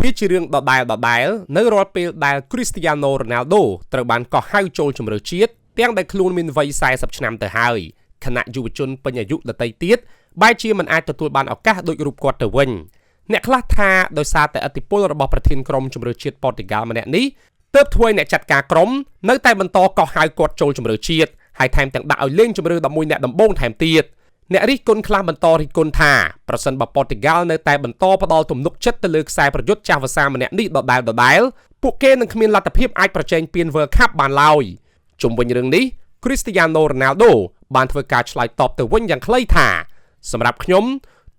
វាជារឿងដដែលនៅរាល់ពេលដែល Cristiano Ronaldo ត្រូវបានកោះហៅចូលជម្រើសជាតិទាំងដែលខ្លួនមានវ័យ40ឆ្នាំទៅហើយខណៈយុវជនពេញអាយុដទៃទៀតបែរជាមិនអាចទទួលបានឱកាសដូចរូបគាត់ទៅវិញអ្នកខ្លះថាដោយសារតែឥទ្ធិពលរបស់ប្រធានក្រុមជម្រើសជាតិប៉ូទុយហ្គាល់ម្នាក់នេះទើបធ្វើឲ្យអ្នកចាត់ការក្រុមនៅតែបន្តកោះហៅគាត់ចូលជម្រើសជាតិហើយថែមទាំងដាក់ឲ្យលេងជម្រើស11អ្នកដំបូងថែមទៀតអ្នករិះគន់ខ្លះបន្តរិះគន់ថាប្រសិនបើប៉ូទុយហ្គាល់នៅតែបន្តផ្ដល់ទំនុកចិត្តទៅលើខ្សែប្រយុទ្ធចាស់វស្សាម្នាក់នេះដដែលពួកគេនឹងគ្មានលទ្ធភាពអាចប្រជែងពាន World Cup បានឡើយជុំវិញរឿងនេះ Cristiano Ronaldo បានធ្វើការឆ្លើយតបទៅវិញយ៉ាងខ្លីថាសម្រាប់ខ្ញុំ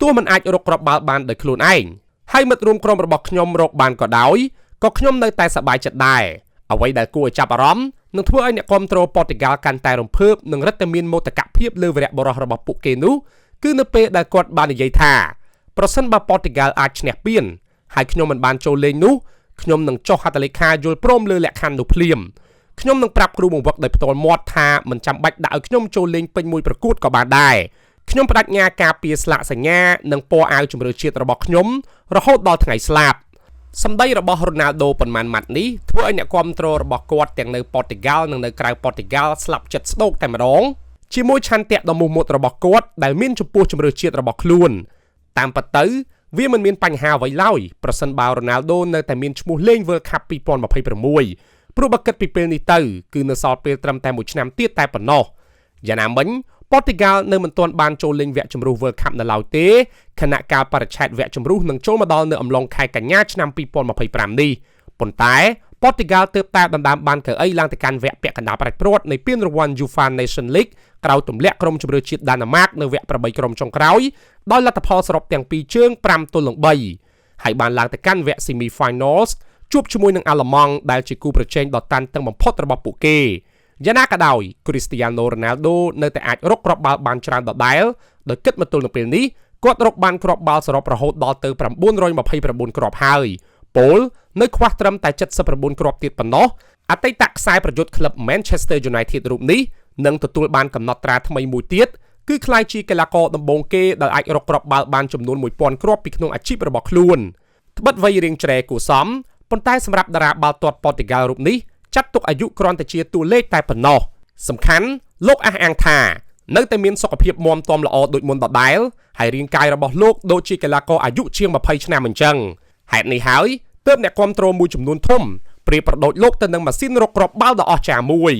ទោះមិនអាចរកគ្រាប់បាល់បានដោយខ្លួនឯងហើយមិត្តរួមក្រុមរបស់ខ្ញុំរកបានក៏ដោយក៏ខ្ញុំនៅតែសប្បាយចិត្តដែរអ្វីដែលគួរឲ្យចាប់អារម្មណ៍នឹងធ្វើឲ្យអ្នកគាំទ្រប៉ូទុយហ្គាល់កាន់តែរំភើបនិងរឹតតែមានមោទកភាពលើវីរបុរសរបស់ពួកគេនោះគឺនៅពេលដែលគាត់បាននិយាយថាប្រសិនបើប៉ូទុយហ្គាល់អាចឈ្នះពានហើយខ្ញុំមិនបានចូលលេងនោះខ្ញុំនឹងចុះហត្ថលេខាយល់ព្រមលើលក្ខខណ្ឌនោះភ្លាមខ្ញុំនឹងប្រាប់គ្រូបង្វឹកដោយផ្ទាល់មាត់ថាមិនចាំបាច់ដាក់ឲ្យខ្ញុំចូលលេងពេញមួយប្រកួតក៏បានដែរខ្ញុំបដិញ្ញាការពារស្លាកសញ្ញានិងពណ៌អាវជម្រើសជាតិរបស់ខ្ញុំរហូតដល់ថ្ងៃស្លាប់សម្ដីរបស់ Ronaldo ប៉ុន្មានម៉ាត់នេះធ្វើឲ្យអ្នកគាំទ្ររបស់គាត់ទាំងនៅប៉ូទុយហ្គាល់និងនៅក្រៅប៉ូទុយហ្គាល់ស្លាប់ចិត្តស្ដោកតែម្ដងជាមួយឆន្ទៈដ៏មោះមុតរបស់គាត់ដែលមានចំពោះជម្រើសជាតិរបស់ខ្លួនតាមពិតទៅវាមិនមានបញ្ហាអ្វីឡើយប្រសិនបើ Ronaldo នៅតែមានឈ្មោះលេង World Cup 2026ព្រោះបើគិតពីពេលនេះទៅគឺនៅសល់ពេលត្រឹមតែ1ឆ្នាំទៀតតែប៉ុណ្ណោះយ៉ាងណាមិញប៉ូទុយហ្គាល់នៅមិនទាន់បានចូលលេងវគ្គជម្រុះ World Cup នៅឡើយទេខណៈកាលបរិច្ឆេទវគ្គជម្រុះនឹងចូលមកដល់នៅអំឡុងខែកញ្ញាឆ្នាំ2025នេះប៉ុន្តែប៉ូទុយហ្គាល់ទើបតែដណ្ដើមបានកៅអីឡើងទៅកាន់វគ្គពាក់កណ្ដាលប្រដាច់ព្រាត់នៃពានរង្វាន់ UEFA Nation League ក្រោយទម្លាក់ក្រុមជម្រើសជាតិដាណឺម៉ាកនៅវគ្គ8ក្រុមចុងក្រោយដោយលទ្ធផលសរុបទាំងពីរជើង5-3ហើយបានឡើងទៅកាន់វគ្គ Semi Finals ជួបជាមួយនឹងអាល្លឺម៉ង់ដែលជាគូប្រជែងដ៏តានតឹងបំផុតរបស់ពួកគេយ៉ាងណាក៏ដោយ Cristiano Ronaldo នៅតែអាចរកគ្រាប់បាល់បានច្រើនដដែលដោយគិតមកទល់នឹងពេលនេះគាត់រកបានគ្រាប់បាល់សរុបរហូតដល់ទៅ929គ្រាប់ហើយពលនៅខ្វះត្រឹមតែ79គ្រាប់ទៀតប៉ុណ្ណោះអតីតខ្សែប្រយុទ្ធក្លឹប Manchester United រូបនេះនឹងទទួលបានកំណត់ត្រាថ្មីមួយទៀតគឺក្លាយជាកីឡាករដំបូងគេដែលអាចរកគ្រាប់បាល់បានចំនួន1000គ្រាប់ពីក្នុងអាជីពរបស់ខ្លួនត្បិតវ័យរាងជ្រែគួរសមប៉ុន្តែសម្រាប់តារាបាល់ទាត់ប៉ូទុយហ្គាល់រូបនេះចាត់ទុកអាយុគ្រាន់តែជាតួលេខតែប៉ុណ្ណោះសំខាន់លោកអះអាងថានៅតែមានសុខភាពមាំទាំល្អដូចមុនដដែលហើយរាងកាយរបស់លោកដូចជាកីឡាករអាយុជាង20ឆ្នាំអញ្ចឹងហេតុនេះហើយទើបអ្នកគាំទ្រមួយចំនួនធំប្រៀបប្រដូចលោកទៅនឹងម៉ាស៊ីនរកគ្រាប់បាល់ដ៏អស្ចារ្យមួយ